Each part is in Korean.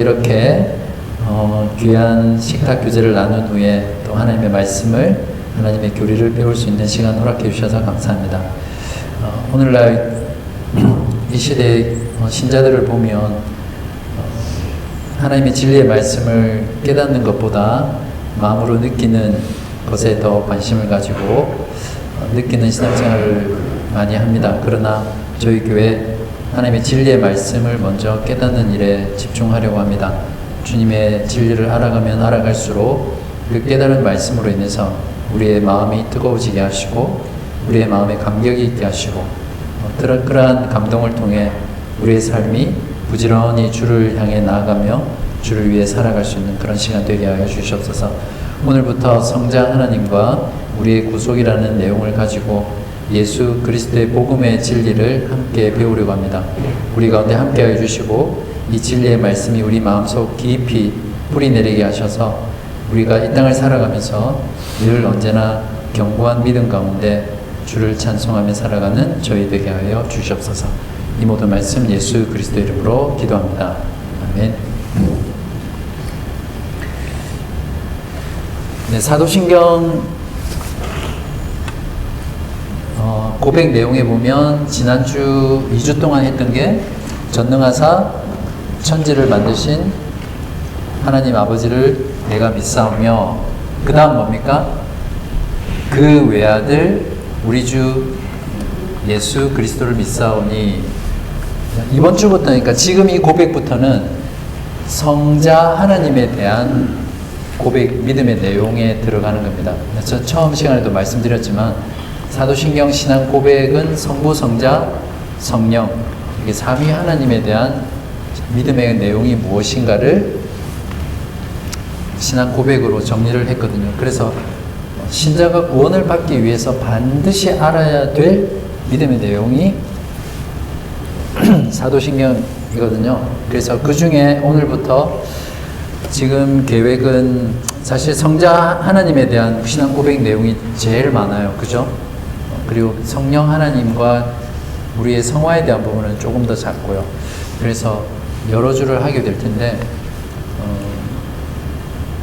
이렇게 귀한 식탁 교제를 나눈 후에 또 하나님의 말씀을, 하나님의 교리를 배울 수 있는 시간 허락해 주셔서 감사합니다. 오늘날 이 시대의 신자들을 보면 하나님의 진리의 말씀을 깨닫는 것보다 마음으로 느끼는 것에 더 관심을 가지고 느끼는 신앙생활을 많이 합니다. 그러나 저희 교회 하나님의 진리의 말씀을 먼저 깨닫는 일에 집중하려고 합니다. 주님의 진리를 알아가면 알아갈수록 그 깨달은 말씀으로 인해서 우리의 마음이 뜨거워지게 하시고 우리의 마음에 감격이 있게 하시고 그러한 감동을 통해 우리의 삶이 부지런히 주를 향해 나아가며 주를 위해 살아갈 수 있는 그런 시간 되게 하여 주시옵소서. 오늘부터 성자 하나님과 우리의 구속이라는 내용을 가지고 예수 그리스도의 복음의 진리를 함께 배우려고 합니다. 우리 가운데 함께 하여 주시고 이 진리의 말씀이 우리 마음속 깊이 뿌리내리게 하셔서 우리가 이 땅을 살아가면서 늘 언제나 견고한 믿음 가운데 주를 찬송하며 살아가는 저희 되게 하여 주시옵소서. 이 모든 말씀 예수 그리스도 이름으로 기도합니다. 아멘. 네, 사도신경 고백 내용에 보면 지난주 2주 동안 했던 게 전능하사 천지를 만드신 하나님 아버지를 내가 믿사오며, 그 다음 뭡니까? 그 외아들 우리 주 예수 그리스도를 믿사오니. 이번 주부터, 그러니까 지금 이 고백부터는 성자 하나님에 대한 고백, 믿음의 내용에 들어가는 겁니다. 저 처음 시간에도 말씀드렸지만 사도신경 신앙 고백은 성부, 성자, 성령, 이게 삼위 하나님에 대한 믿음의 내용이 무엇인가를 신앙 고백으로 정리를 했거든요. 그래서 신자가 구원을 받기 위해서 반드시 알아야 될 믿음의 내용이 사도신경이거든요. 그래서 그 중에 오늘부터 지금 계획은 사실 성자 하나님에 대한 신앙 고백 내용이 제일 많아요. 그죠? 그리고 성령 하나님과 우리의 성화에 대한 부분은 조금 더 작고요. 그래서 여러 주를 하게 될 텐데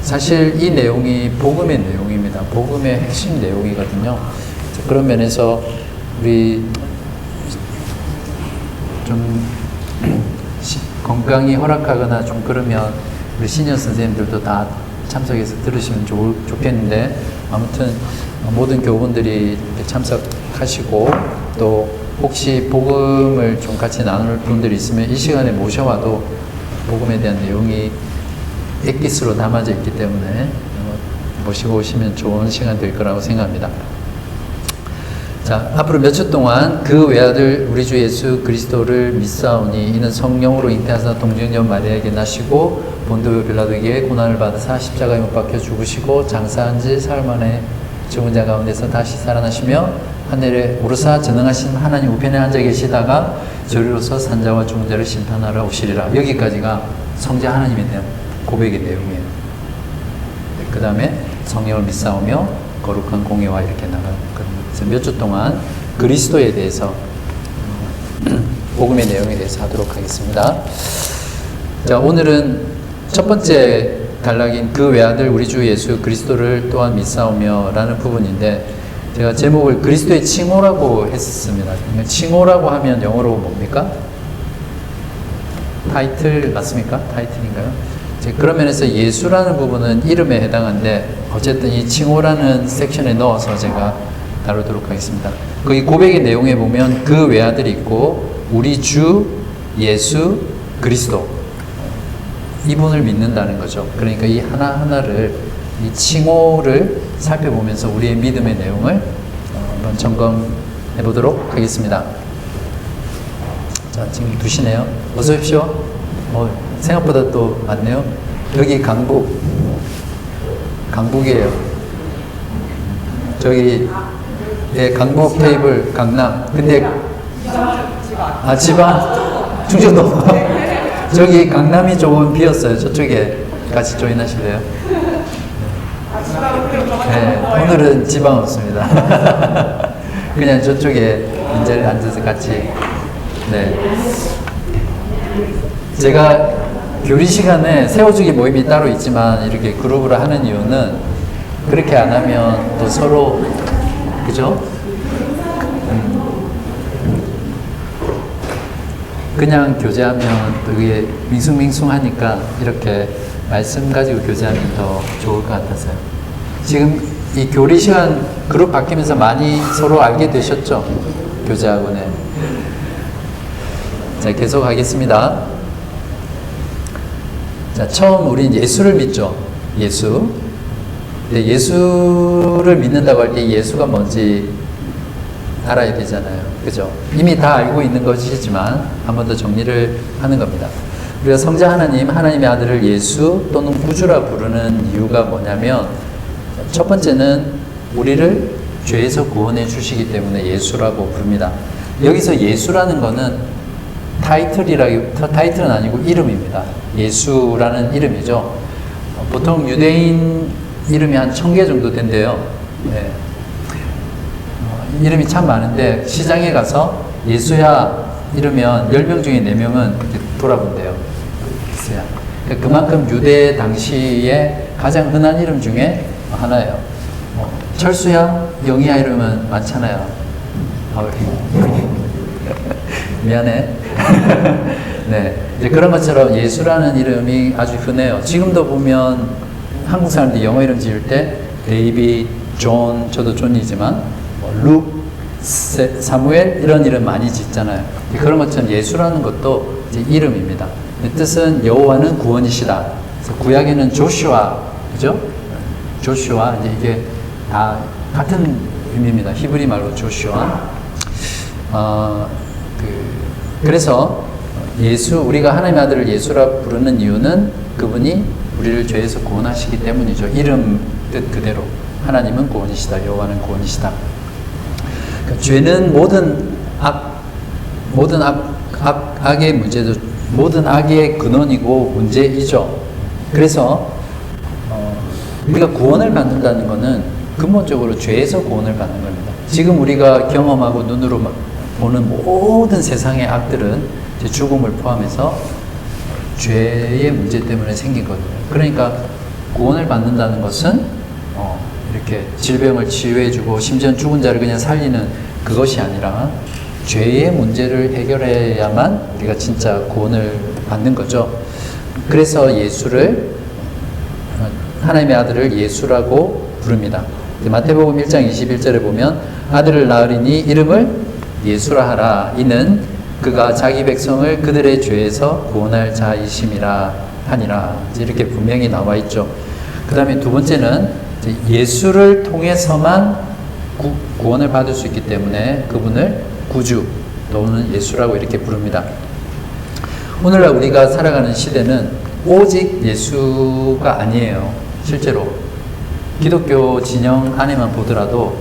사실 이 내용이 복음의 내용입니다. 복음의 핵심 내용이거든요. 그런 면에서 우리 좀 건강이 허락하거나 좀 그러면 우리 시니어 선생님들도 다 참석해서 들으시면 좋겠는데, 아무튼 모든 교우분들이 참석하시고 또 혹시 복음을 좀 같이 나눌 분들이 있으면 이 시간에 모셔와도 복음에 대한 내용이 엑기스로 담아져 있기 때문에 모시고 오시면 좋은 시간 될 거라고 생각합니다. 자, 앞으로 몇 주 동안 그 외아들 우리 주 예수 그리스도를 믿사오니 이는 성령으로 잉태하사 동정녀 마리아에게 나시고 본도 빌라도에게 고난을 받으사 십자가에 못 박혀 죽으시고 장사한 지 사흘 만에 죽은 자 가운데서 다시 살아나시며 하늘에 오르사 전능하신 하나님 우편에 앉아 계시다가 저리로서 산자와 죽은 자를 심판하러 오시리라. 여기까지가 성자 하나님에 대한 고백의 내용이에요. 그 다음에 성령을 믿사오며 거룩한 공예와 이렇게 나가는 거예요. 몇 주 동안 그리스도에 대해서 복음의 내용에 대해서 하도록 하겠습니다. 자, 오늘은 첫 번째 단락인 그 외아들 우리 주 예수 그리스도를 또한 믿사오며 라는 부분인데, 제가 제목을 그리스도의 칭호라고 했습니다. 칭호라고 하면 영어로 뭡니까? 타이틀 맞습니까? 타이틀인가요? 그런 면에서 예수라는 부분은 이름에 해당하는데 어쨌든 이 칭호라는 섹션에 넣어서 제가 다루도록 하겠습니다. 이 고백의 내용에 보면 그 외아들이 있고 우리 주 예수 그리스도, 이분을 믿는다는 거죠. 그러니까 이 하나하나를, 이 칭호를 살펴보면서 우리의 믿음의 내용을 한번 점검해 보도록 하겠습니다. 자, 지금 2시네요. 어서 오십시오. 생각보다 또 많네요. 여기 강북이에요. 저기 강북 테이블 강남. 근데 지방 충청도. 저기 강남이 조금 비었어요. 저쪽에 같이 조인하실래요? 네, 오늘은 지방 없습니다. 그냥 저쪽에 인자리에 앉아서 같이. 네. 제가 교리 시간에 세워주기 모임이 따로 있지만 이렇게 그룹으로 하는 이유는 그렇게 안 하면 또 서로 그죠? 그냥 교제하면 또 이게 밍숭밍숭하니까 이렇게 말씀 가지고 교제하면 더 좋을 것 같아서요. 지금 이 교리 시간 그룹 바뀌면서 많이 서로 알게 되셨죠? 교제학원에. 자, 계속 하겠습니다. 자, 처음 우린 예수를 믿죠. 예수. 근데 예수를 믿는다고 할 때 예수가 뭔지 알아야 되잖아요. 그죠? 이미 다 알고 있는 것이지만 한 번 더 정리를 하는 겁니다. 우리가 성자 하나님, 하나님의 아들을 예수 또는 구주라 부르는 이유가 뭐냐면 첫 번째는 우리를 죄에서 구원해 주시기 때문에 예수라고 부릅니다. 여기서 예수라는 거는 타이틀은 아니고 이름입니다. 예수라는 이름이죠. 보통 유대인 이름이 한 1000개 정도 된대요. 네. 이름이 참 많은데 시장에 가서 예수야 이러면 10명 중에 4명은 돌아본대요. 예수야. 그만큼 유대 당시에 가장 흔한 이름 중에 하나예요. 철수야, 영희야 이러면 많잖아요. 미안해. 네, 이제 그런 것처럼 예수라는 이름이 아주 흔해요. 지금도 보면 한국 사람들이 영어 이름 지을 때 데이빗, 존, 저도 존이지만 룩, 사무엘 이런 이름 많이 짓잖아요. 그런 것처럼 예수라는 것도 이제 이름입니다. 뜻은 여호와는 구원이시다. 그래서 구약에는 조슈아, 그죠? 조슈아 이제 이게 다 같은 의미입니다. 히브리 말로 조슈아. 그래서 예수, 우리가 하나님의 아들을 예수라 부르는 이유는 그분이 우리를 죄에서 구원하시기 때문이죠. 이름 뜻 그대로 하나님은 구원이시다. 여호와는 구원이시다. 그러니까 죄는 모든 악의 문제도 모든 악의 근원이고 문제이죠. 그래서 우리가 구원을 받는다는 것은 근본적으로 죄에서 구원을 받는 겁니다. 지금 우리가 경험하고 눈으로 보는 모든 세상의 악들은 죽음을 포함해서 죄의 문제 때문에 생긴 거거든요. 그러니까 구원을 받는다는 것은 이렇게 질병을 치유해주고 심지어 죽은 자를 그냥 살리는 그것이 아니라 죄의 문제를 해결해야만 우리가 진짜 구원을 받는 거죠. 그래서 예수를 하나님의 아들을 예수라고 부릅니다. 마태복음 1장 21절에 보면 아들을 낳으리니 이름을 예수라 하라. 이는 그가 자기 백성을 그들의 죄에서 구원할 자이심이라 하니라. 이렇게 분명히 나와 있죠. 그 다음에 두 번째는 예수를 통해서만 구원을 받을 수 있기 때문에 그분을 구주 또는 예수라고 이렇게 부릅니다. 오늘날 우리가 살아가는 시대는 오직 예수가 아니에요. 실제로 기독교 진영 안에만 보더라도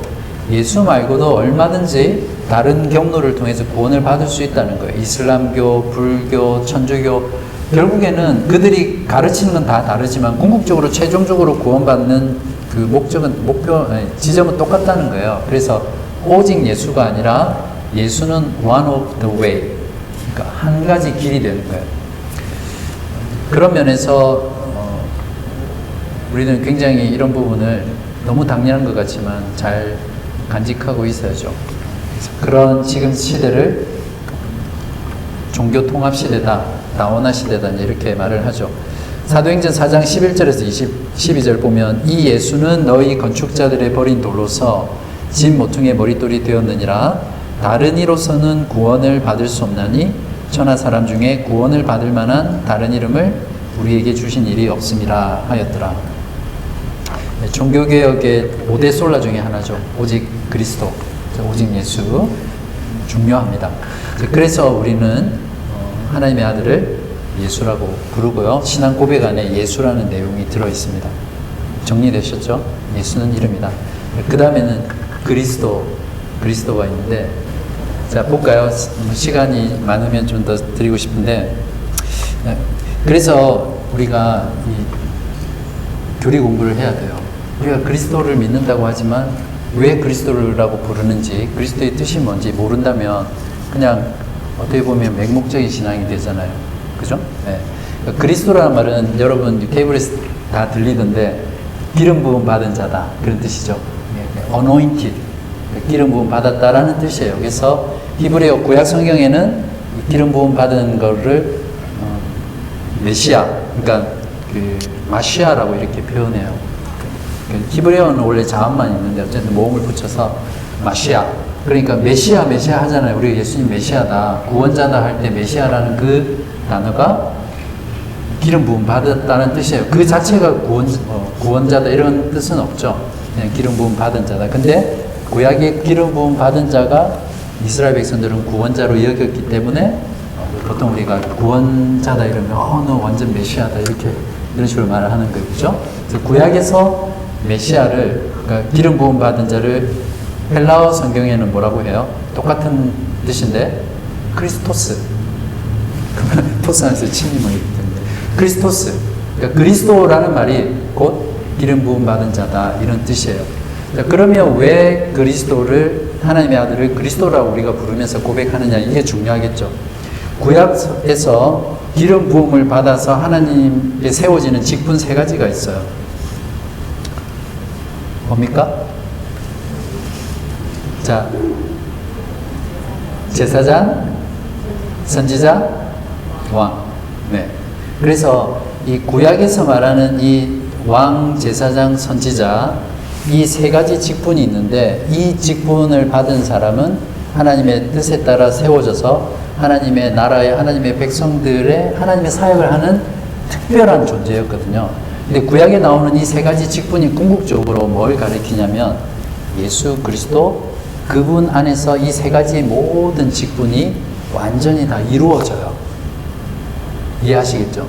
예수 말고도 얼마든지 다른 경로를 통해서 구원을 받을 수 있다는 거예요. 이슬람교, 불교, 천주교 결국에는 그들이 가르치는 건 다 다르지만 궁극적으로 최종적으로 구원받는 그 지점은 똑같다는 거예요. 그래서 오직 예수가 아니라 예수는 one of the way, 그러니까 한 가지 길이 되는 거예요. 그런 면에서 우리는 굉장히 이런 부분을 너무 당연한 것 같지만 잘 간직하고 있어야죠. 그런 지금 시대를 종교 통합 시대다, 다원화 시대다 이렇게 말을 하죠. 사도행전 4장 11절에서 12절 보면 이 예수는 너희 건축자들의 버린 돌로서 진 모퉁이의 머릿돌이 되었느니라. 다른 이로서는 구원을 받을 수 없나니 천하 사람 중에 구원을 받을 만한 다른 이름을 우리에게 주신 일이 없음이라 하였더라. 종교개혁의 5대 솔라 중에 하나죠. 오직 그리스도, 오직 예수 중요합니다. 그래서 우리는 하나님의 아들을 예수라고 부르고요. 신앙 고백 안에 예수라는 내용이 들어있습니다. 정리되셨죠? 예수는 이름이다. 그 다음에는 그리스도가 있는데 자 볼까요? 시간이 많으면 좀 더 드리고 싶은데 그래서 우리가 이 교리 공부를 해야 돼요. 우리가 그리스도를 믿는다고 하지만 왜 그리스도라고 부르는지 그리스도의 뜻이 뭔지 모른다면 그냥 어떻게 보면 맹목적인 신앙이 되잖아요. 그죠? 네. 그리스도라는 말은 여러분 케이블에서 다 들리던데 기름 부음 받은 자다 그런 뜻이죠. anointed, 기름 부음 받았다라는 뜻이에요. 그래서 히브리어 구약 성경에는 기름 부음 받은 거를 메시아, 그러니까 그 마시아라고 이렇게 표현해요. 히브리어는 원래 자음만 있는데 어쨌든 모음을 붙여서 마시아. 그러니까 메시아 하잖아요. 우리가 예수님 메시아다, 구원자다 할 때 메시아라는 그 단어가 기름 부음 받았다는 뜻이에요. 그 자체가 구원자다 이런 뜻은 없죠. 그냥 기름 부음 받은 자다. 근데 구약의 기름 부음 받은 자가 이스라엘 백성들은 구원자로 여겼기 때문에 보통 우리가 구원자다 이러면 너 완전 메시아다 이렇게 이런 식으로 말을 하는 거죠. 그래서 구약에서 메시아를, 그러니까 기름 부음 받은 자를 헬라어 성경에는 뭐라고 해요? 똑같은 뜻인데 크리스토스. 토스 안에서 침이 있기 때문에 크리스토스. 그러니까 그리스도라는 말이 곧 기름 부음 받은 자다 이런 뜻이에요. 자, 그러면 왜 그리스도를, 하나님의 아들을 그리스도라고 우리가 부르면서 고백하느냐, 이게 중요하겠죠. 구약에서 기름 부음을 받아서 하나님께 세워지는 직분 세 가지가 있어요. 뭡니까? 자, 제사장, 선지자, 왕. 네. 그래서 이 구약에서 말하는 이 왕, 제사장, 선지자, 이 세 가지 직분이 있는데, 이 직분을 받은 사람은 하나님의 뜻에 따라 세워져서 하나님의 나라에, 하나님의 백성들의 하나님의 사역을 하는 특별한 존재였거든요. 근데 구약에 나오는 이 세 가지 직분이 궁극적으로 뭘 가리키냐면 예수 그리스도, 그분 안에서 이 세 가지 모든 직분이 완전히 다 이루어져요. 이해하시겠죠?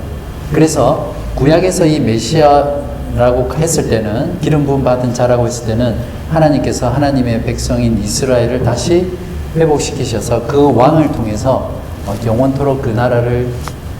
그래서 구약에서 이 메시아라고 했을 때는, 기름 부음 받은 자라고 했을 때는 하나님께서 하나님의 백성인 이스라엘을 다시 회복시키셔서 그 왕을 통해서 영원토록 그 나라를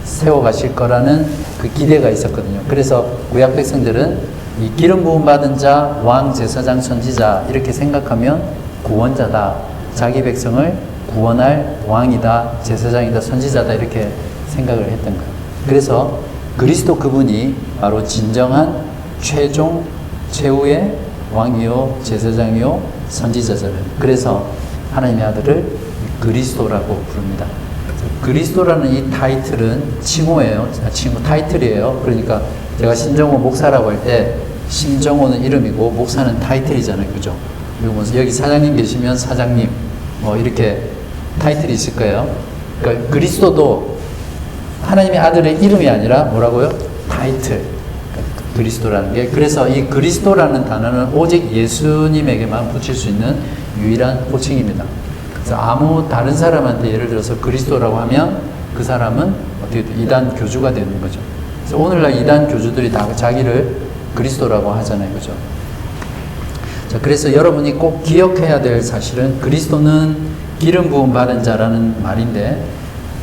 세워가실 거라는 그 기대가 있었거든요. 그래서 구약 백성들은 이 기름 부음 받은 자, 왕, 제사장, 선지자 이렇게 생각하면 구원자다, 자기 백성을 구원할 왕이다, 제사장이다, 선지자다 이렇게 생각을 했던 거예요. 그래서 그리스도 그분이 바로 진정한 최종 최후의 왕이요, 제사장이요, 선지자잖아요. 그래서 하나님의 아들을 그리스도라고 부릅니다. 그리스도라는 이 타이틀은 칭호예요. 타이틀이에요. 그러니까 제가 신정호 목사라고 할 때 신정호는 이름이고 목사는 타이틀이잖아요. 그죠? 그리고 뭐 여기 사장님 계시면 사장님 뭐 이렇게 타이틀이 있을 거예요. 그러니까 그리스도도 하나님의 아들의 이름이 아니라 뭐라고요? 타이틀. 그리스도라는 게. 그래서 이 그리스도라는 단어는 오직 예수님에게만 붙일 수 있는 유일한 호칭입니다. 그래서 아무 다른 사람한테 예를 들어서 그리스도라고 하면 그 사람은 어떻게 이단 교주가 되는 거죠. 그래서 오늘날 이단 교주들이 다 자기를 그리스도라고 하잖아요. 그죠? 자, 그래서 여러분이 꼭 기억해야 될 사실은 그리스도는 기름 부음 받은 자라는 말인데,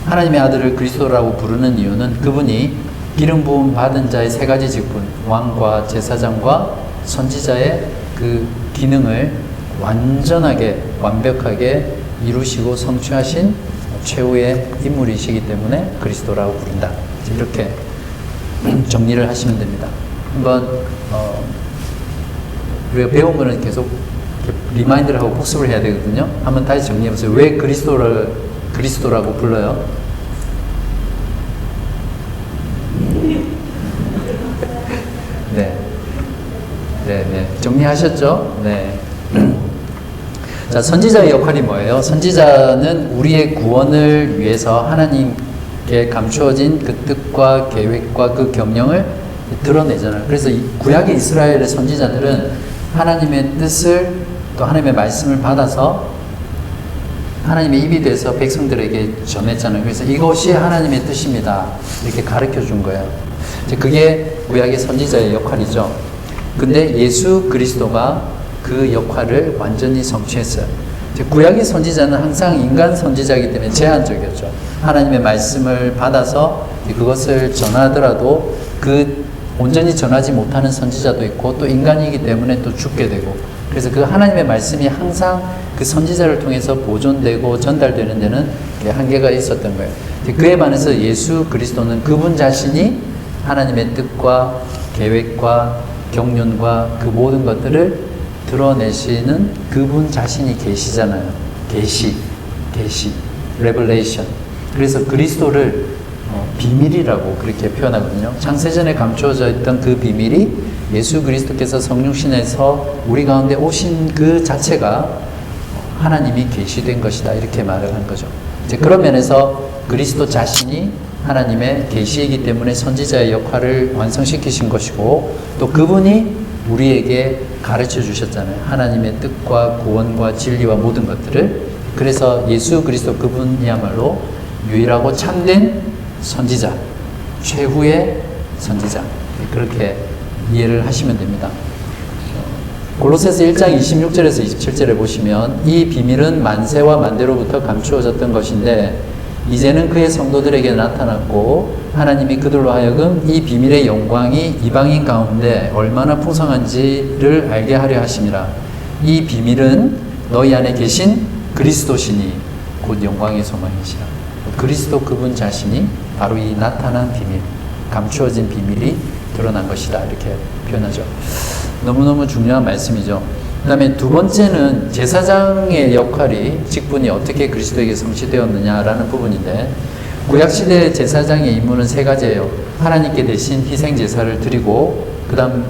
하나님의 아들을 그리스도라고 부르는 이유는 그분이 기름 부음 받은 자의 세 가지 직분, 왕과 제사장과 선지자의 그 기능을 완전하게 완벽하게 이루시고 성취하신 최후의 인물이시기 때문에 그리스도라고 부른다. 이렇게 정리를 하시면 됩니다. 한번 우리가 배운 거는 계속 리마인드를 하고 복습을 해야 되거든요. 한번 다시 정리해 보세요. 왜 그리스도라고 불러요? 네. 정리하셨죠? 네. 자, 선지자의 역할이 뭐예요? 선지자는 우리의 구원을 위해서 하나님께 감추어진 그 뜻과 계획과 그 경영을 드러내잖아요. 그래서 구약의 이스라엘의 선지자들은 하나님의 뜻을, 또 하나님의 말씀을 받아서 하나님의 입이 돼서 백성들에게 전했잖아요. 그래서 이것이 하나님의 뜻입니다, 이렇게 가르쳐 준 거예요. 그게 구약의 선지자의 역할이죠. 근데 예수 그리스도가 그 역할을 완전히 성취했어요. 구약의 선지자는 항상 인간 선지자이기 때문에 제한적이었죠. 하나님의 말씀을 받아서 그것을 전하더라도 그 온전히 전하지 못하는 선지자도 있고 또 인간이기 때문에 또 죽게 되고, 그래서 그 하나님의 말씀이 항상 그 선지자를 통해서 보존되고 전달되는 데는 한계가 있었던 거예요. 그에 반해서 예수 그리스도는 그분 자신이 하나님의 뜻과 계획과 경륜과 그 모든 것들을 드러내시는 그분 자신이 계시잖아요. 계시, 레벨레이션. 그래서 그리스도를 비밀이라고 그렇게 표현하거든요. 창세전에 감추어져 있던 그 비밀이 예수 그리스도께서 성육신에서 우리 가운데 오신 그 자체가 하나님이 계시된 것이다, 이렇게 말을 한 거죠. 이제 그런 면에서 그리스도 자신이 하나님의 계시이기 때문에 선지자의 역할을 완성시키신 것이고, 또 그분이 우리에게 가르쳐 주셨잖아요. 하나님의 뜻과 구원과 진리와 모든 것들을. 그래서 예수 그리스도 그분이야말로 유일하고 참된 선지자, 최후의 선지자, 그렇게 이해를 하시면 됩니다. 골로새서 1장 26절에서 27절에 보시면 이 비밀은 만세와 만대로부터 감추어졌던 것인데 이제는 그의 성도들에게 나타났고 하나님이 그들로 하여금 이 비밀의 영광이 이방인 가운데 얼마나 풍성한지를 알게 하려 하심이라. 이 비밀은 너희 안에 계신 그리스도시니 곧 영광의 소망이시라. 그리스도 그분 자신이 바로 이 나타난 비밀, 감추어진 비밀이 드러난 것이다, 이렇게 표현하죠. 너무너무 중요한 말씀이죠. 그 다음에 두 번째는 제사장의 역할이, 직분이 어떻게 그리스도에게 성취되었느냐라는 부분인데, 구약시대 제사장의 임무는 세 가지예요. 하나님께 대신 희생제사를 드리고, 그 다음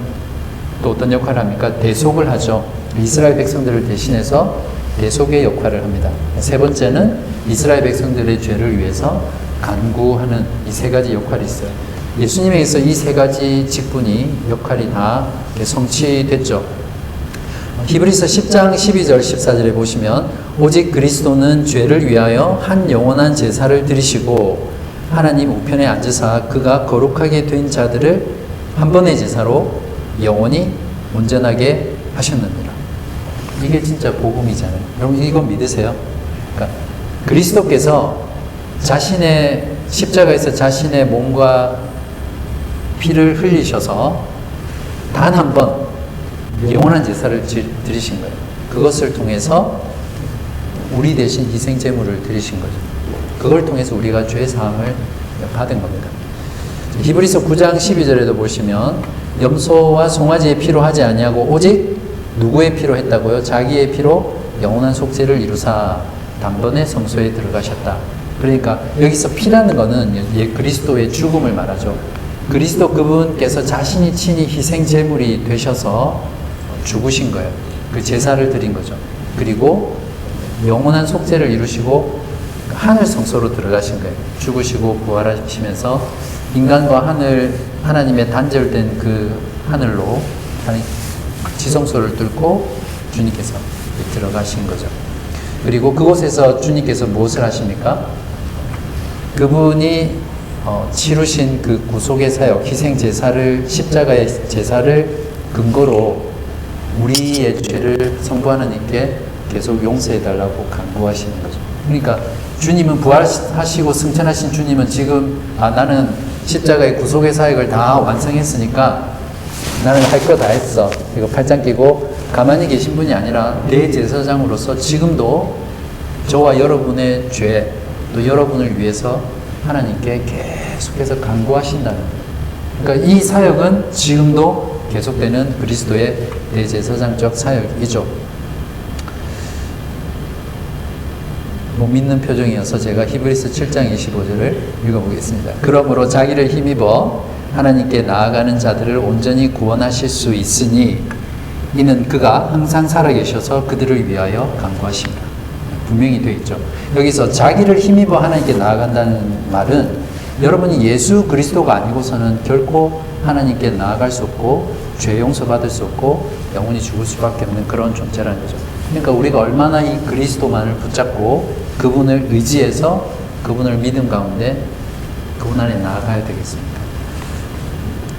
또 어떤 역할을 합니까? 대속을 하죠. 이스라엘 백성들을 대신해서 대속의 역할을 합니다. 세 번째는 이스라엘 백성들의 죄를 위해서 간구하는 이 세 가지 역할이 있어요. 예수님에게서 이 세 가지 직분이, 역할이 다 성취됐죠. 히브리서 10장 12절 14절에 보시면 오직 그리스도는 죄를 위하여 한 영원한 제사를 드리시고 하나님 우편에 앉으사 그가 거룩하게 된 자들을 한 번의 제사로 영원히 온전하게 하셨느니라. 이게 진짜 복음이잖아요. 여러분 이건 믿으세요? 그러니까 그리스도께서 자신의 십자가에서 자신의 몸과 피를 흘리셔서 단 한 번 영원한 제사를 드리신 거예요. 그것을 통해서 우리 대신 희생 제물을 드리신 거죠. 그걸 통해서 우리가 죄 사함을 받은 겁니다. 히브리서 9장 12절에도 보시면 염소와 송아지의 피로 하지 아니하고 오직 누구의 피로 했다고요? 자기의 피로 영원한 속죄를 이루사 단번에 성소에 들어가셨다. 그러니까 여기서 피라는 거는 그리스도의 죽음을 말하죠. 그리스도 그분께서 자신이 친히 희생 제물이 되셔서 죽으신 거예요. 그 제사를 드린 거죠. 그리고 영원한 속죄를 이루시고 하늘 성소로 들어가신 거예요. 죽으시고 부활하시면서 인간과 하늘, 하나님의 단절된 그 하늘로 지성소를 뚫고 주님께서 들어가신 거죠. 그리고 그곳에서 주님께서 무엇을 하십니까? 그분이 치루신 그 구속의 사역, 희생 제사를, 십자가의 제사를 근거로 우리의 죄를 성부 하나님께 계속 용서해 달라고 간구하시는 거죠. 그러니까 주님은 부활하시고 승천하신 주님은 지금 나는 십자가의 구속의 사역을 다 완성했으니까 나는 할 거 다 했어. 이거 팔짱 끼고 가만히 계신 분이 아니라 대제사장으로서 지금도 저와 여러분의 죄, 또 여러분을 위해서 하나님께 계속해서 간구하신다는 거예요. 그러니까 이 사역은 지금도 계속되는 그리스도의 대제사장적 사역이죠. 못 믿는 표정이어서 제가 히브리서 7장 25절을 읽어보겠습니다. 그러므로 자기를 힘입어 하나님께 나아가는 자들을 온전히 구원하실 수 있으니 이는 그가 항상 살아계셔서 그들을 위하여 간구하십니다. 분명히 되어 있죠. 여기서 자기를 힘입어 하나님께 나아간다는 말은 여러분이 예수 그리스도가 아니고서는 결코 하나님께 나아갈 수 없고 죄 용서받을 수 없고 영원히 죽을 수밖에 없는 그런 존재라는 거죠. 그러니까 우리가 얼마나 이 그리스도만을 붙잡고 그분을 의지해서 그분을 믿음 가운데 그분 안에 나아가야 되겠습니까?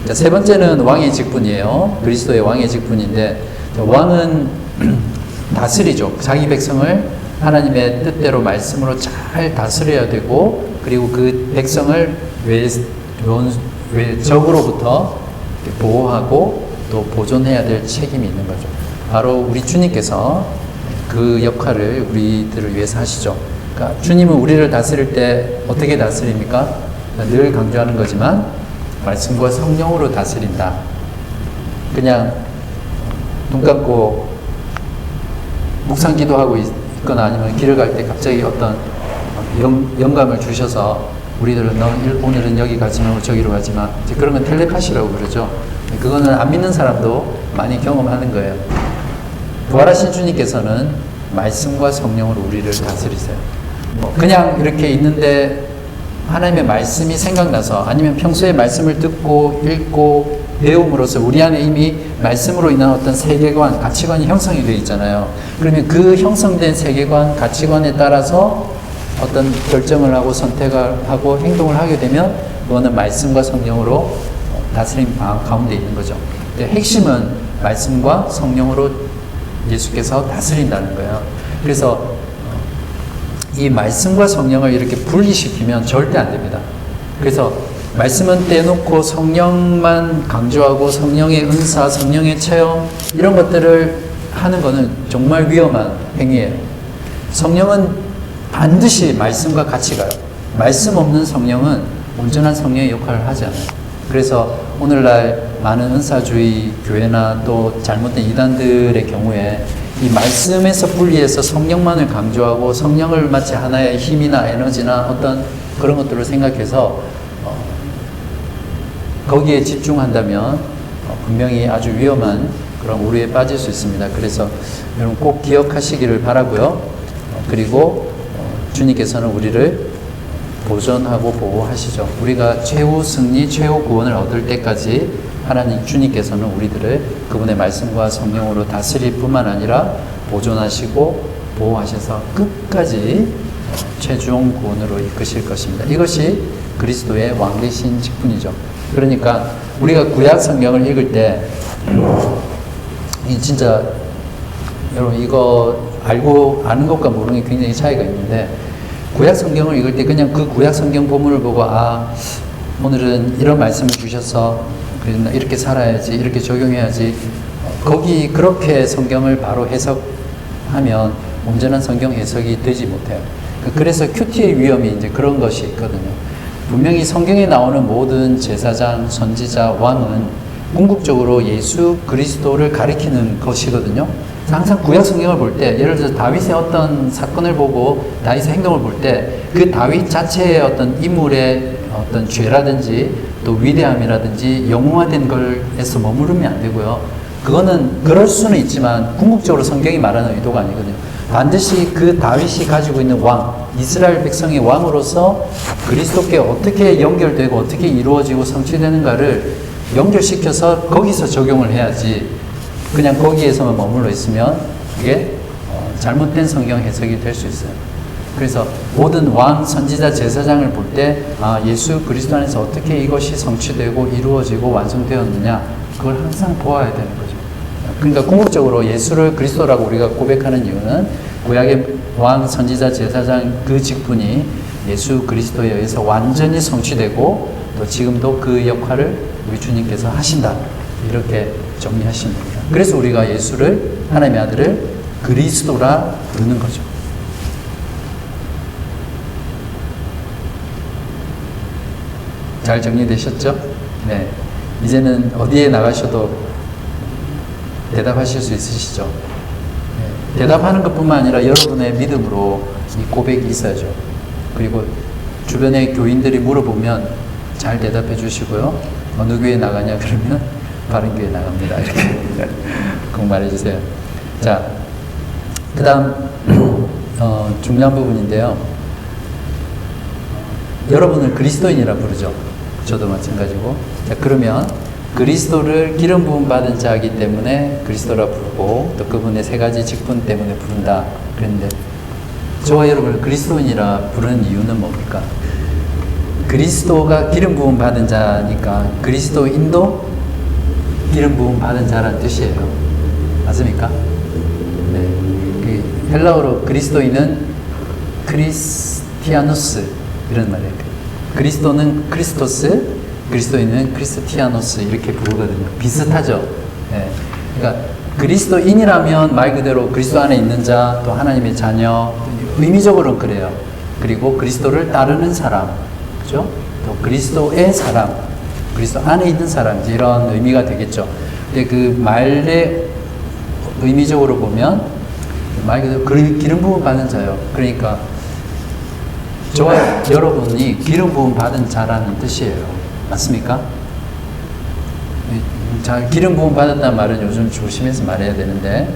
자, 세 번째는 왕의 직분이에요. 그리스도의 왕의 직분인데 왕은 다스리죠. 자기 백성을 하나님의 뜻대로 말씀으로 잘 다스려야 되고, 그리고 그 백성을 외적으로부터 보호하고 또 보존해야 될 책임이 있는 거죠. 바로 우리 주님께서 그 역할을 우리들을 위해서 하시죠. 그러니까 주님은 우리를 다스릴 때 어떻게 다스립니까? 늘 강조하는 거지만 말씀과 성령으로 다스린다. 그냥 눈 감고 묵상 기도하고 있거나 아니면 길을 갈 때 갑자기 어떤 영감을 주셔서 우리들은 오늘은 여기 가지만 저기로 가지마. 그런 건 텔레파시라고 그러죠. 그거는 안 믿는 사람도 많이 경험하는 거예요. 부활하신 주님께서는 말씀과 성령으로 우리를 다스리세요. 그냥 이렇게 있는데 하나님의 말씀이 생각나서 아니면 평소에 말씀을 듣고 읽고 배움으로써 우리 안에 이미 말씀으로 인한 어떤 세계관, 가치관이 형성이 되어 있잖아요. 그러면 그 형성된 세계관, 가치관에 따라서 어떤 결정을 하고 선택을 하고 행동을 하게 되면 그거는 말씀과 성령으로 다스림 가운데 있는 거죠. 핵심은 말씀과 성령으로 예수께서 다스린다는 거예요. 그래서 이 말씀과 성령을 이렇게 분리시키면 절대 안 됩니다. 그래서 말씀은 떼놓고 성령만 강조하고 성령의 은사, 성령의 체험 이런 것들을 하는 것은 정말 위험한 행위예요. 성령은 반드시 말씀과 같이 가요. 말씀 없는 성령은 온전한 성령의 역할을 하지 않아요. 그래서 오늘날 많은 은사주의 교회나 또 잘못된 이단들의 경우에 이 말씀에서 분리해서 성령만을 강조하고 성령을 마치 하나의 힘이나 에너지나 어떤 그런 것들을 생각해서 거기에 집중한다면 분명히 아주 위험한 그런 오류에 빠질 수 있습니다. 그래서 여러분 꼭 기억하시기를 바라고요. 그리고 주님께서는 우리를 보존하고 보호하시죠. 우리가 최후 승리, 최후 구원을 얻을 때까지 하나님 주님께서는 우리들을 그분의 말씀과 성령으로 다스릴 뿐만 아니라 보존하시고 보호하셔서 끝까지 최종 구원으로 이끄실 것입니다. 이것이 그리스도의 왕되신 직분이죠. 그러니까 우리가 구약 성경을 읽을 때 진짜 여러분 이거 아는 것과 모르는 게 굉장히 차이가 있는데 구약 성경을 읽을 때 그냥 그 구약 성경 본문을 보고 오늘은 이런 말씀을 주셔서 이렇게 살아야지 이렇게 적용해야지 거기 그렇게 성경을 바로 해석하면 온전한 성경 해석이 되지 못해요. 그래서 큐티의 위험이 이제 그런 것이 있거든요. 분명히 성경에 나오는 모든 제사장, 선지자, 왕은 궁극적으로 예수 그리스도를 가리키는 것이거든요. 항상 구약 성경을 볼 때 예를 들어서 다윗의 어떤 사건을 보고 다윗의 행동을 볼 때 그 다윗 자체의 어떤 인물의 어떤 죄라든지 또 위대함이라든지 영웅화된 걸에서 머무르면 안 되고요. 그거는 그럴 수는 있지만 궁극적으로 성경이 말하는 의도가 아니거든요. 반드시 그 다윗이 가지고 있는 왕, 이스라엘 백성의 왕으로서 그리스도께 어떻게 연결되고 어떻게 이루어지고 성취되는가를 연결시켜서 거기서 적용을 해야지 그냥 거기에서만 머물러 있으면 그게 잘못된 성경 해석이 될 수 있어요. 그래서 모든 왕, 선지자, 제사장을 볼 때 예수 그리스도 안에서 어떻게 이것이 성취되고 이루어지고 완성되었느냐 그걸 항상 보아야 되는 거죠. 그러니까 궁극적으로 예수를 그리스도라고 우리가 고백하는 이유는 구약의 왕, 선지자, 제사장 그 직분이 예수 그리스도에 의해서 완전히 성취되고 또 지금도 그 역할을 우리 주님께서 하신다. 이렇게 정리하시는 겁니다. 그래서 우리가 예수를 하나님의 아들을 그리스도라 부르는 거죠. 잘 정리되셨죠? 네. 이제는 어디에 나가셔도 대답하실 수 있으시죠? 네. 대답하는 것뿐만 아니라 여러분의 믿음으로 이 고백이 있어야죠. 그리고 주변의 교인들이 물어보면 잘 대답해 주시고요. 어느 교회 나가냐 그러면 바른 교회 나갑니다. 이렇게 꼭 말해 주세요. 자, 그 다음 중요한 부분인데요. 여러분을 그리스도인이라 부르죠. 저도 마찬가지고. 자, 그러면 그리스도를 기름 부음 받은 자이기 때문에 그리스도라 부르고 또 그분의 세 가지 직분 때문에 부른다 그랬는데 저와 여러분을 그리스도인이라 부르는 이유는 뭡니까? 그리스도가 기름 부음 받은 자니까 그리스도인도 기름 부음 받은 자란 뜻이에요. 맞습니까? 네. 그 헬라어로 그리스도인은 크리스티아누스 이런 말이에요. 그리스도는 크리스토스, 그리스도인은 크리스티아노스 이렇게 부르거든요. 비슷하죠. 예. 그러니까 그리스도인이라면 말 그대로 그리스도 안에 있는 자, 또 하나님의 자녀, 의미적으로는 그래요. 그리고 그리스도를 따르는 사람, 그죠? 또 그리스도의 사람, 그리스도 안에 있는 사람, 이런 의미가 되겠죠. 근데 그 말의 의미적으로 보면 말 그대로 기름 부음 받은 자요. 그러니까 저와 여러분이 기름 부음 받은 자라는 뜻이에요. 맞습니까? 자, 기름 부음 받았다는 말은 요즘 조심해서 말해야 되는데,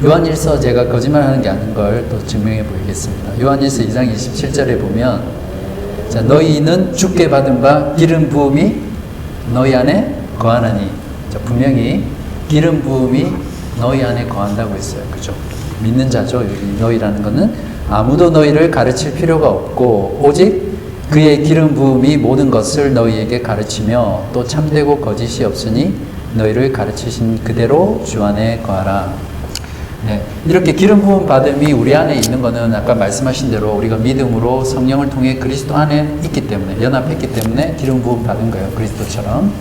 요한일서 제가 거짓말하는 게 아닌 걸 또 증명해 보이겠습니다. 요한일서 2장 27절에 보면, 자, 너희는 주께 받은 바 기름 부음이 너희 안에 거하나니. 자, 분명히 기름 부음이 너희 안에 거한다고 했어요. 그죠? 믿는 자죠. 여기 너희라는 것은 아무도 너희를 가르칠 필요가 없고 오직 그의 기름 부음이 모든 것을 너희에게 가르치며 또 참되고 거짓이 없으니 너희를 가르치신 그대로 주 안에 거하라. 네, 이렇게 기름 부음 받음이 우리 안에 있는 것은 아까 말씀하신 대로 우리가 믿음으로 성령을 통해 그리스도 안에 있기 때문에, 연합했기 때문에 기름 부음 받은 거예요. 그리스도처럼.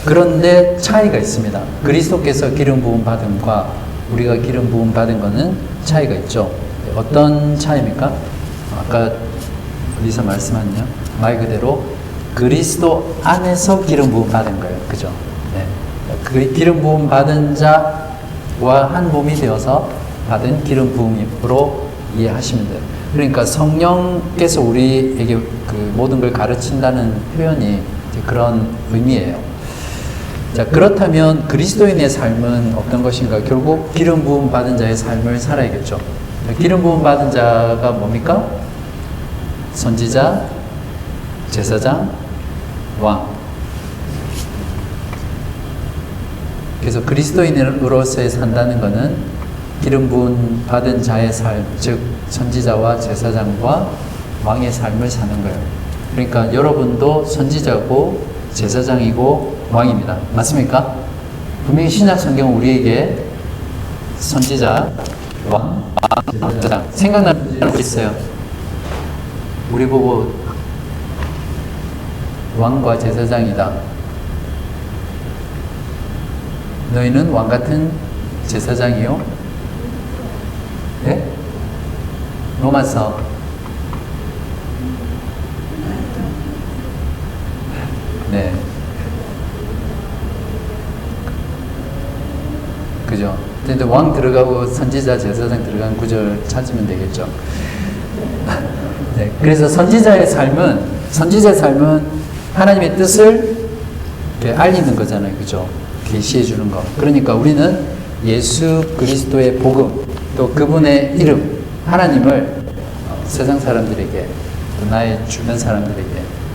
그런데 차이가 있습니다. 그리스도께서 기름 부음 받음과 우리가 기름 부음 받은 것은 차이가 있죠. 어떤 차이입니까? 아까 어디서 말씀하냐? 말 그대로 그리스도 안에서 기름 부음 받은 거예요. 그죠? 네. 그 기름 부음 받은 자와 한 몸이 되어서 받은 기름 부음으로 이해하시면 돼요. 그러니까 성령께서 우리에게 그 모든 걸 가르친다는 표현이 그런 의미예요. 자, 그렇다면 그리스도인의 삶은 어떤 것인가? 결국 기름 부음 받은 자의 삶을 살아야겠죠. 기름 부음 받은 자가 뭡니까? 선지자, 제사장, 왕. 그래서 그리스도인으로서의 산다는 것은 기름 부음 받은 자의 삶, 즉 선지자와 제사장과 왕의 삶을 사는 거예요. 그러니까 여러분도 선지자고 제사장이고 왕입니다. 맞습니까? 분명히 신약 성경은 우리에게 선지자, 왕, 제사장 생각나는 거 있어요. 우리 보고 왕과 제사장이다. 너희는 왕 같은 제사장이요? 네? 로마서 네. 그죠? 근데 왕 들어가고 선지자, 제사장 들어간 구절 찾으면 되겠죠. 네. 그래서 선지자의 삶은 하나님의 뜻을 알리는 거잖아요. 그죠? 계시해 주는 거. 그러니까 우리는 예수 그리스도의 복음, 또 그분의 이름, 하나님을 세상 사람들에게, 또 나의 주변 사람들에게,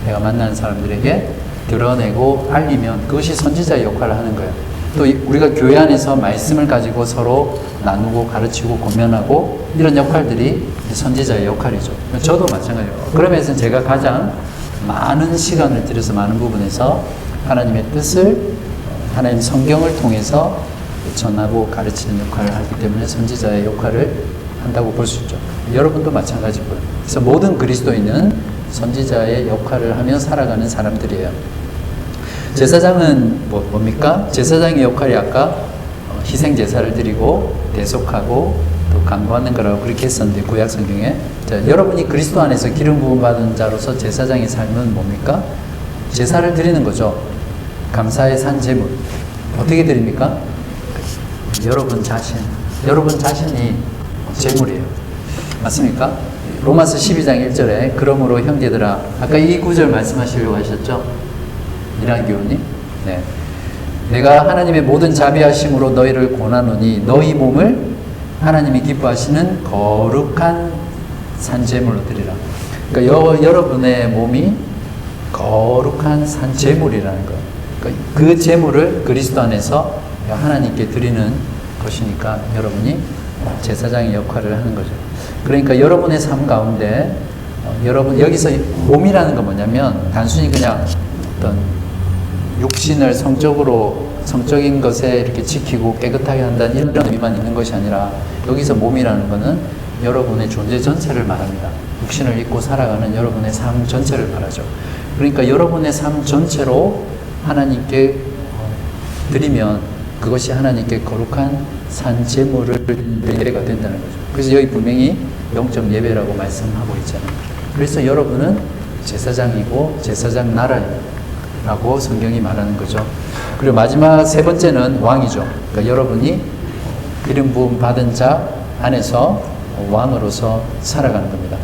내가 만나는 사람들에게 드러내고 알리면 그것이 선지자의 역할을 하는 거예요. 또 우리가 교회 안에서 말씀을 가지고 서로 나누고 가르치고 권면하고 이런 역할들이 선지자의 역할이죠. 저도 마찬가지예요. 그러면서 제가 가장 많은 시간을 들여서 많은 부분에서 하나님의 뜻을 하나님 성경을 통해서 전하고 가르치는 역할을 하기 때문에 선지자의 역할을 한다고 볼 수 있죠. 여러분도 마찬가지고요. 그래서 모든 그리스도인은 선지자의 역할을 하며 살아가는 사람들이에요. 제사장은 뭡니까? 제사장의 역할이 아까 희생 제사를 드리고 대속하고 또 간구하는 거라고 그렇게 했었는데 구약 성경에, 자, 여러분이 그리스도 안에서 기름 부음 받은 자로서 제사장의 삶은 뭡니까? 제사를 드리는 거죠. 감사의 산 제물. 어떻게 드립니까? 여러분 자신이 제물이에요. 맞습니까? 로마서 12장 1절에 그러므로 형제들아, 아까 이 구절 말씀하시려고 하셨죠? 이란 교우님. 네. 내가 하나님의 모든 자비하심으로 너희를 권하노니 너희 몸을 하나님이 기뻐하시는 거룩한 산제물로 드리라. 그러니까 여러분의 몸이 거룩한 산제물이라는 거예요. 그러니까 그 제물을 그리스도 안에서 하나님께 드리는 것이니까 여러분이 제사장의 역할을 하는 거죠. 그러니까 여러분의 삶 가운데 여러분 여기서 몸이라는 건 뭐냐면 단순히 그냥 어떤 육신을 성적인 것에 이렇게 지키고 깨끗하게 한다는 이런 의미만 있는 것이 아니라 여기서 몸이라는 것은 여러분의 존재 전체를 말합니다. 육신을 입고 살아가는 여러분의 삶 전체를 말하죠. 그러니까 여러분의 삶 전체로 하나님께 드리면 그것이 하나님께 거룩한 산 제물을 예배가 된다는 거죠. 그래서 여기 분명히 영적 예배라고 말씀하고 있잖아요. 그래서 여러분은 제사장이고 제사장 나라라고 성경이 말하는 거죠. 그리고 마지막 세 번째는 왕이죠. 그러니까 여러분이 기름 부음 받은 자 안에서 왕으로서 살아가는 겁니다.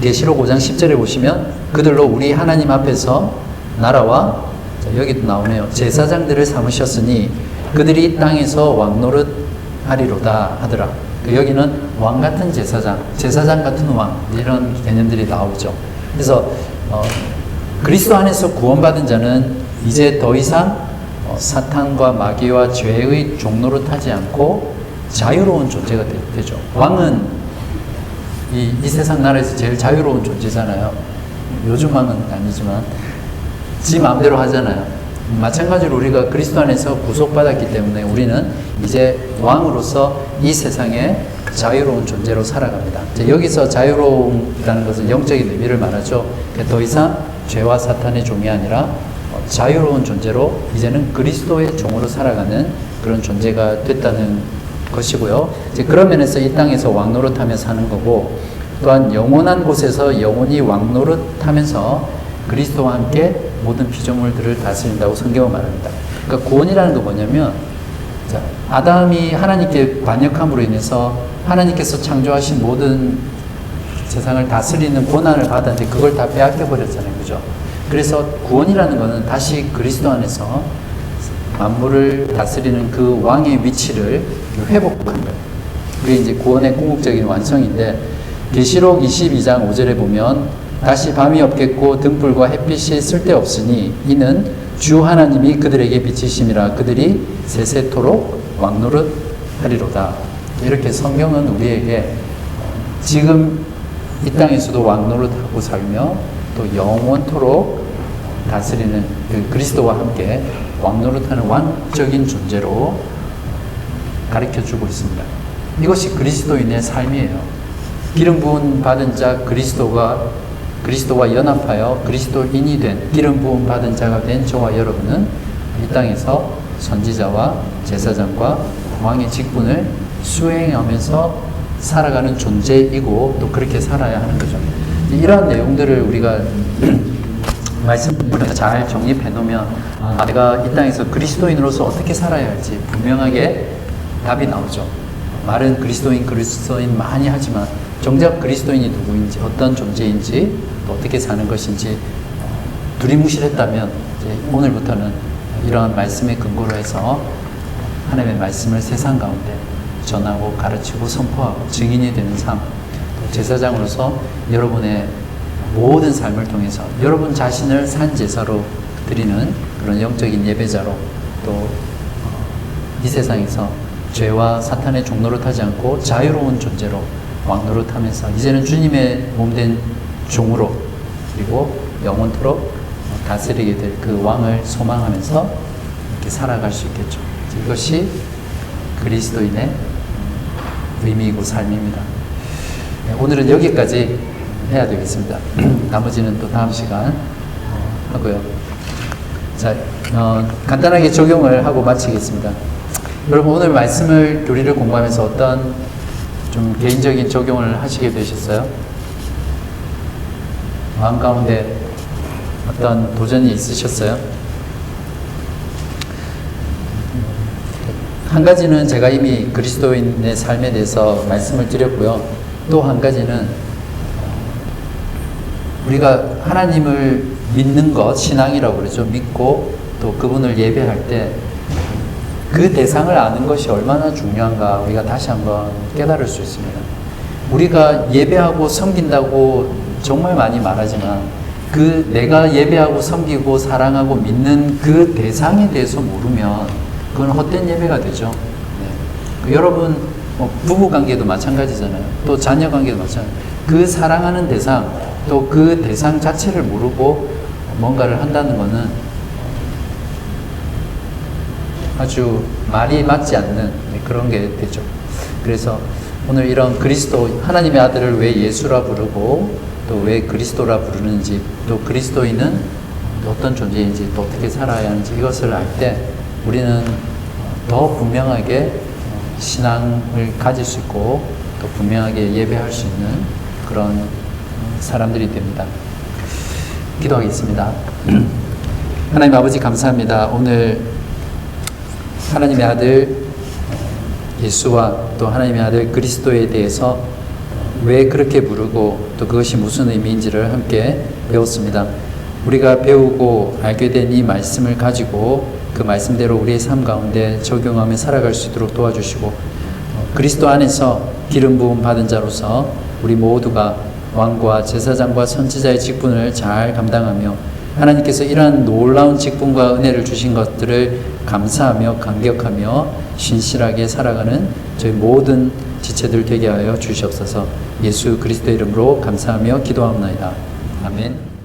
계시록 5장 10절에 보시면 그들로 우리 하나님 앞에서 나라와, 여기도 나오네요, 제사장들을 삼으셨으니 그들이 이 땅에서 왕노릇 하리로다 하더라. 여기는 왕 같은 제사장, 제사장 같은 왕, 이런 개념들이 나오죠. 그래서 그리스도 안에서 구원받은 자는 이제 더 이상 사탄과 마귀와 죄의 종노릇 하지 않고 자유로운 존재가 되죠. 왕은 이 세상 나라에서 제일 자유로운 존재잖아요. 요즘 왕은 아니지만 지 마음대로 하잖아요. 마찬가지로 우리가 그리스도 안에서 구속받았기 때문에 우리는 이제 왕으로서 이 세상에 자유로운 존재로 살아갑니다. 여기서 자유로움이라는 것은 영적인 의미를 말하죠. 더 이상 죄와 사탄의 종이 아니라 자유로운 존재로 이제는 그리스도의 종으로 살아가는 그런 존재가 됐다는 것이고요. 이제 그런 면에서 이 땅에서 왕노릇하며 사는 거고, 또한 영원한 곳에서 영원히 왕노릇하면서 그리스도와 함께 모든 피조물들을 다스린다고 성경은 말합니다. 그러니까 구원이라는 건 뭐냐면, 자, 아담이 하나님께 반역함으로 인해서 하나님께서 창조하신 모든 세상을 다스리는 권한을 받았는데 그걸 다 빼앗겨 버렸잖아요, 그죠? 그래서 구원이라는 것은 다시 그리스도 안에서 만물을 다스리는 그 왕의 위치를 회복한 거예요. 그게 이제 구원의 궁극적인 완성인데, 계시록 22장 5절에 보면 다시 밤이 없겠고 등불과 햇빛이 쓸데없으니 이는 주 하나님이 그들에게 비치심이라 그들이 세세토록 왕노릇 하리로다. 이렇게 성경은 우리에게 지금 이 땅에서도 왕노릇하고 살며 또 영원토록 다스리는 그 그리스도와 함께 왕노릇하는 왕적인 존재로 가르쳐주고 있습니다. 이것이 그리스도인의 삶이에요. 기름 부음 받은 자 그리스도와 연합하여 그리스도인이 된, 기름 부음 받은 자가 된 저와 여러분은 이 땅에서 선지자와 제사장과 왕의 직분을 수행하면서 살아가는 존재이고 또 그렇게 살아야 하는 거죠. 이러한 내용들을 우리가 말씀을 잘 정립해 놓으면 내가 이 땅에서 그리스도인으로서 어떻게 살아야 할지 분명하게 답이 나오죠. 말은 그리스도인 많이 하지만 정작 그리스도인이 누구인지, 어떤 존재인지, 또 어떻게 사는 것인지 두리뭉실했다면 이제 오늘부터는 이러한 말씀에 근거로 해서 하나님의 말씀을 세상 가운데 전하고 가르치고 선포하고 증인이 되는 삶, 또 제사장으로서 여러분의 모든 삶을 통해서 여러분 자신을 산제사로 드리는 그런 영적인 예배자로, 또 이 세상에서 죄와 사탄의 종노릇하지 않고 자유로운 존재로 왕노릇하면서 이제는 주님의 몸된 종으로 그리고 영원토록 다스리게 될 그 왕을 소망하면서 이렇게 살아갈 수 있겠죠. 이것이 그리스도인의 의미이고 삶입니다. 오늘은 여기까지 해야 되겠습니다. 나머지는 또 다음 시간 하고요. 자, 간단하게 적용을 하고 마치겠습니다. 여러분, 오늘 말씀을 교리를 공부하면서 어떤 좀 개인적인 적용을 하시게 되셨어요? 마음 가운데 어떤 도전이 있으셨어요? 한 가지는 제가 이미 그리스도인의 삶에 대해서 말씀을 드렸고요. 또 한 가지는 우리가 하나님을 믿는 것, 신앙이라고 그러죠. 믿고 또 그분을 예배할 때 그 대상을 아는 것이 얼마나 중요한가 우리가 다시 한번 깨달을 수 있습니다. 우리가 예배하고 섬긴다고 정말 많이 말하지만 그 내가 예배하고 섬기고 사랑하고 믿는 그 대상에 대해서 모르면 그건 헛된 예배가 되죠. 네. 여러분 부부 관계도 마찬가지잖아요. 또 자녀 관계도 마찬가지예요. 그 사랑하는 대상, 또 그 대상 자체를 모르고 뭔가를 한다는 것은 아주 말이 맞지 않는 그런 게 되죠. 그래서 오늘 이런 그리스도, 하나님의 아들을 왜 예수라 부르고 또 왜 그리스도라 부르는지, 또 그리스도인은 어떤 존재인지, 또 어떻게 살아야 하는지, 이것을 알 때 우리는 더 분명하게 신앙을 가질 수 있고 또 분명하게 예배할 수 있는 그런 사람들이 됩니다. 기도하겠습니다. 하나님 아버지 감사합니다. 오늘 하나님의 아들 예수와 또 하나님의 아들 그리스도에 대해서 왜 그렇게 부르고 또 그것이 무슨 의미인지를 함께 배웠습니다. 우리가 배우고 알게 된 이 말씀을 가지고 그 말씀대로 우리의 삶 가운데 적용하며 살아갈 수 있도록 도와주시고, 그리스도 안에서 기름 부음 받은 자로서 우리 모두가 왕과 제사장과 선지자의 직분을 잘 감당하며 하나님께서 이러한 놀라운 직분과 은혜를 주신 것들을 감사하며 감격하며 신실하게 살아가는 저희 모든 지체들 되게 하여 주시옵소서. 예수 그리스도 이름으로 감사하며 기도합니다. 아멘.